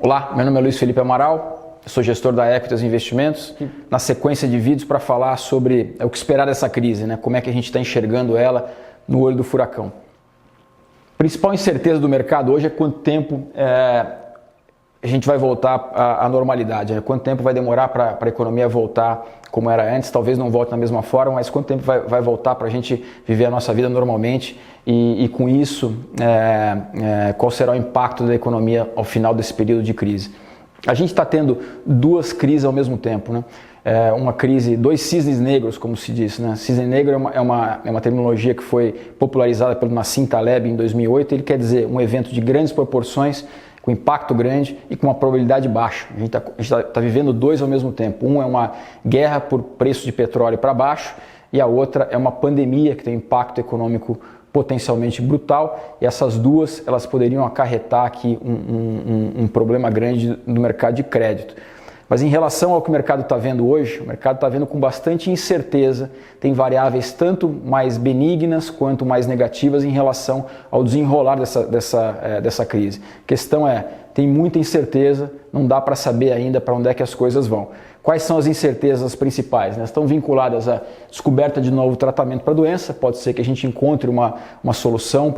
Olá, meu nome é Luiz Felipe Amaral, sou gestor da Equitas Investimentos, na sequência de vídeos para falar sobre o que esperar dessa crise, como é que a gente está enxergando ela no olho do furacão. A principal incerteza do mercado hoje é quanto tempo a gente vai voltar à normalidade, quanto tempo vai demorar para a economia voltar como era antes, talvez não volte da mesma forma, mas quanto tempo vai voltar para a gente viver a nossa vida normalmente e com isso, qual será o impacto da economia ao final desse período de crise. A gente está tendo duas crises ao mesmo tempo, uma crise, dois cisnes negros, como se diz. Cisne negro é uma terminologia que foi popularizada pelo Nassim Taleb em 2008, ele quer dizer um evento de grandes proporções, com impacto grande e com uma probabilidade baixa. A gente está vivendo dois ao mesmo tempo. Um é uma guerra por preço de petróleo para baixo e a outra é uma pandemia que tem um impacto econômico potencialmente brutal, e essas duas elas poderiam acarretar aqui um problema grande no mercado de crédito. Mas em relação ao que o mercado está vendo hoje, o mercado está vendo com bastante incerteza, tem variáveis tanto mais benignas quanto mais negativas em relação ao desenrolar dessa crise. A questão tem muita incerteza, não dá para saber ainda para onde é que as coisas vão. Quais são as incertezas principais? Estão vinculadas à descoberta de novo tratamento para a doença, pode ser que a gente encontre uma solução,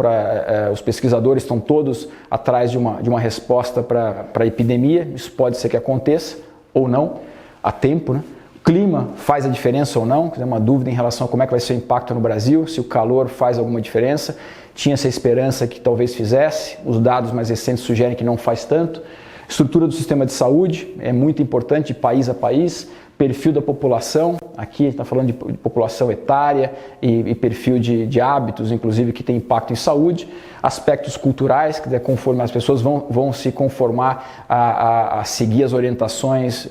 os pesquisadores estão todos atrás de uma resposta para a epidemia, isso pode ser que aconteça ou não, há tempo. O clima faz a diferença ou não, uma dúvida em relação a como é que vai ser o impacto no Brasil, se o calor faz alguma diferença, tinha essa esperança que talvez fizesse, os dados mais recentes sugerem que não faz tanto. Estrutura do sistema de saúde é muito importante de país a país, perfil da população, aqui está falando de população etária e perfil de hábitos, inclusive, que tem impacto em saúde, aspectos culturais, que conforme as pessoas vão se conformar a seguir as orientações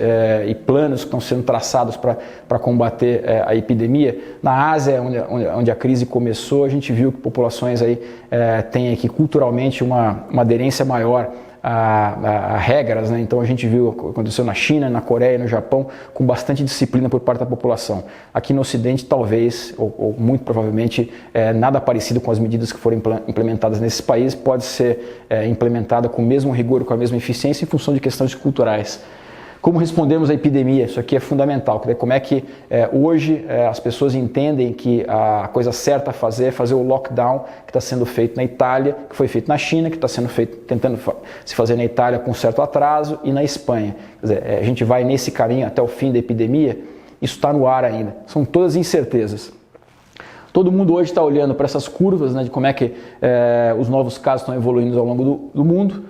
e planos que estão sendo traçados para combater a epidemia. Na Ásia, onde a crise começou, a gente viu que populações aí têm aqui culturalmente uma aderência maior a regras, Então a gente viu o que aconteceu na China, na Coreia, no Japão, com bastante disciplina por parte da população. Aqui no Ocidente, talvez, ou muito provavelmente, nada parecido com as medidas que foram implementadas nesses países pode ser implementada com o mesmo rigor, com a mesma eficiência, em função de questões culturais. Como respondemos à epidemia? Isso aqui é fundamental. Como é que hoje as pessoas entendem que a coisa certa a fazer é fazer o lockdown que está sendo feito na Itália, que foi feito na China, que está sendo feito, tentando se fazer na Itália com certo atraso, e na Espanha. Quer dizer, a gente vai nesse caminho até o fim da epidemia, isso está no ar ainda. São todas incertezas. Todo mundo hoje está olhando para essas curvas, de como é que os novos casos estão evoluindo ao longo do mundo.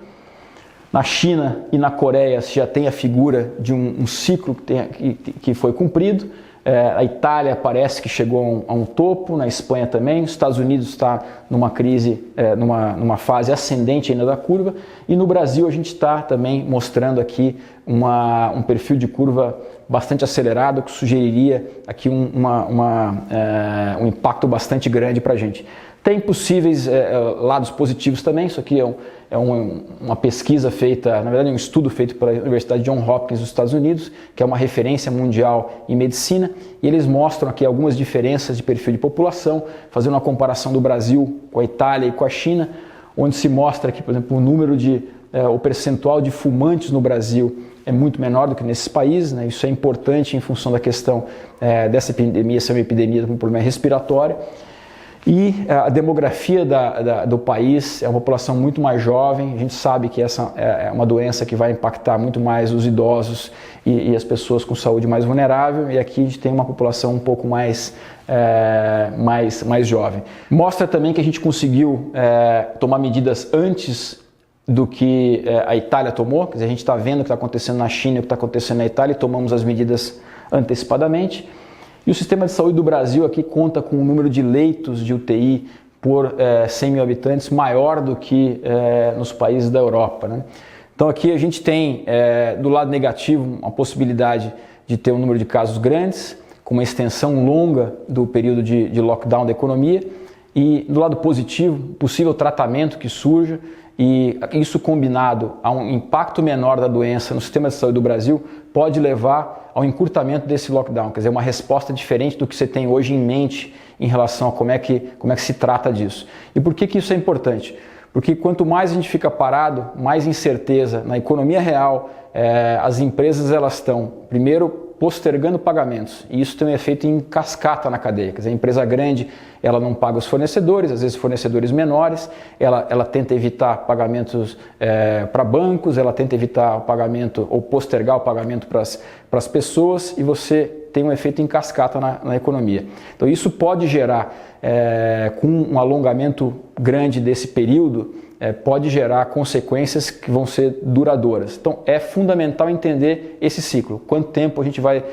Na China e na Coreia se já tem a figura de um ciclo que foi cumprido. A Itália parece que chegou a um topo, na Espanha também. Os Estados Unidos está numa crise, numa fase ascendente ainda da curva. E no Brasil a gente está também mostrando aqui um perfil de curva bastante acelerado, que sugeriria aqui um impacto bastante grande para a gente. Tem possíveis lados positivos também. Isso aqui é uma pesquisa feita, na verdade um estudo feito pela Universidade Johns Hopkins dos Estados Unidos, que é uma referência mundial em medicina, e eles mostram aqui algumas diferenças de perfil de população, fazendo uma comparação do Brasil com a Itália e com a China, onde se mostra que, por exemplo, o percentual de fumantes no Brasil é muito menor do que nesses países, Isso é importante em função da questão dessa epidemia ser uma epidemia com problema respiratório. E a demografia do país é uma população muito mais jovem. A gente sabe que essa é uma doença que vai impactar muito mais os idosos e as pessoas com saúde mais vulnerável, e aqui a gente tem uma população um pouco mais jovem. Mostra também que a gente conseguiu tomar medidas antes do que a Itália tomou, quer dizer, a gente está vendo o que está acontecendo na China e o que está acontecendo na Itália, e tomamos as medidas antecipadamente. E o sistema de saúde do Brasil aqui conta com um número de leitos de UTI por 100 mil habitantes maior do que nos países da Europa. Então aqui a gente tem, do lado negativo, uma possibilidade de ter um número de casos grandes, com uma extensão longa do período de lockdown da economia, e do lado positivo, possível tratamento que surja, e isso combinado a um impacto menor da doença no sistema de saúde do Brasil pode levar ao encurtamento desse lockdown, quer dizer, uma resposta diferente do que você tem hoje em mente em relação a como é que se trata disso. E por que isso é importante? Porque quanto mais a gente fica parado, mais incerteza na economia real, as empresas elas estão, primeiro, postergando pagamentos, e isso tem um efeito em cascata na cadeia. Quer dizer, a empresa grande ela não paga os fornecedores, às vezes fornecedores menores, ela tenta evitar pagamentos para bancos, ela tenta evitar o pagamento ou postergar o pagamento para as pessoas, e você tem um efeito em cascata na economia. Então isso pode gerar, com um alongamento grande desse período, pode gerar consequências que vão ser duradouras. Então é fundamental entender esse ciclo, quanto tempo a gente vai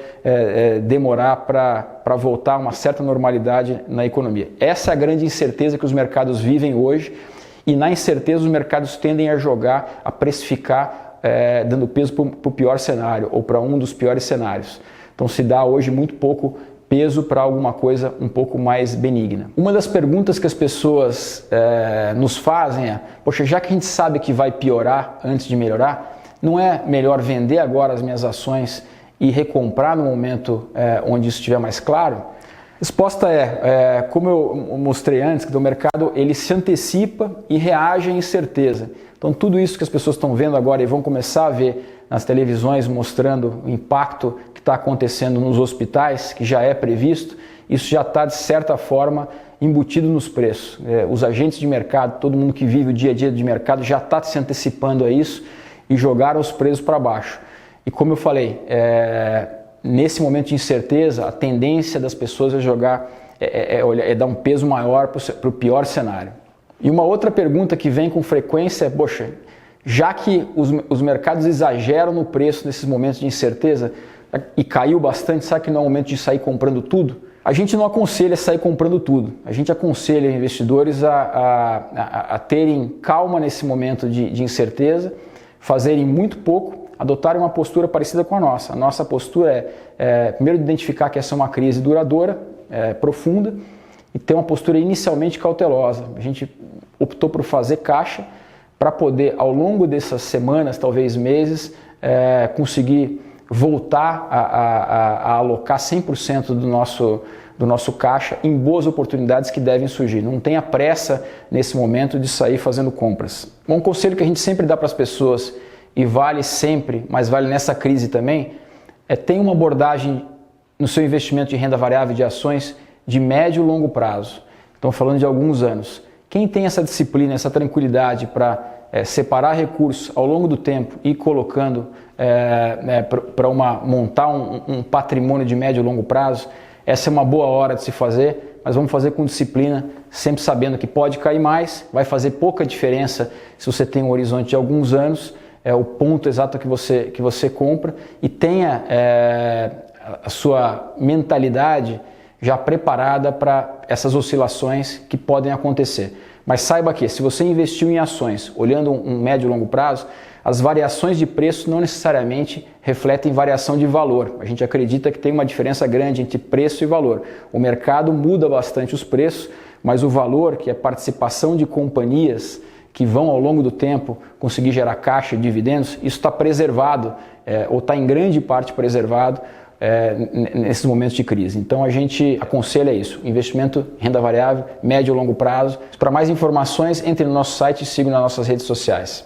demorar para voltar a uma certa normalidade na economia. Essa é a grande incerteza que os mercados vivem hoje, e na incerteza os mercados tendem a jogar, a precificar, dando peso para o pior cenário ou para um dos piores cenários. Então se dá hoje muito pouco peso para alguma coisa um pouco mais benigna. Uma das perguntas que as pessoas nos fazem é: poxa, já que a gente sabe que vai piorar antes de melhorar, não é melhor vender agora as minhas ações e recomprar no momento onde isso estiver mais claro? A resposta como eu mostrei antes, que o mercado ele se antecipa e reage à incerteza. Então tudo isso que as pessoas estão vendo agora e vão começar a ver nas televisões mostrando o impacto que está acontecendo nos hospitais, que já é previsto, isso já está de certa forma embutido nos preços. Os agentes de mercado, todo mundo que vive o dia a dia de mercado já está se antecipando a isso e jogaram os preços para baixo. E como eu falei, nesse momento de incerteza, a tendência das pessoas é jogar, dar um peso maior para o pior cenário. E uma outra pergunta que vem com frequência é: poxa, já que os mercados exageram no preço nesses momentos de incerteza e caiu bastante, sabe que não é o momento de sair comprando tudo? A gente não aconselha sair comprando tudo. A gente aconselha investidores a terem calma nesse momento de incerteza, fazerem muito pouco, adotarem uma postura parecida com a nossa. A nossa postura primeiro, identificar que essa é uma crise duradoura, profunda, e ter uma postura inicialmente cautelosa. A gente optou por fazer caixa para poder, ao longo dessas semanas, talvez meses, conseguir voltar a alocar 100% do nosso caixa em boas oportunidades que devem surgir. Não tenha pressa nesse momento de sair fazendo compras. Um conselho que a gente sempre dá para as pessoas, e vale sempre, mas vale nessa crise também, tenha uma abordagem no seu investimento de renda variável de ações de médio e longo prazo. Estamos falando de alguns anos. Quem tem essa disciplina, essa tranquilidade para separar recursos ao longo do tempo e ir colocando para montar um patrimônio de médio e longo prazo, essa é uma boa hora de se fazer, mas vamos fazer com disciplina, sempre sabendo que pode cair mais, vai fazer pouca diferença se você tem um horizonte de alguns anos, o ponto exato que você compra, e tenha a sua mentalidade já preparada para essas oscilações que podem acontecer. Mas saiba que, se você investiu em ações olhando um médio e longo prazo, as variações de preço não necessariamente refletem variação de valor. A gente acredita que tem uma diferença grande entre preço e valor. O mercado muda bastante os preços, mas o valor, que é participação de companhias que vão ao longo do tempo conseguir gerar caixa e dividendos, isso está preservado, ou está em grande parte preservado, nesses momentos de crise. Então a gente aconselha isso: investimento em renda variável, médio e longo prazo. Para mais informações, entre no nosso site e siga nas nossas redes sociais.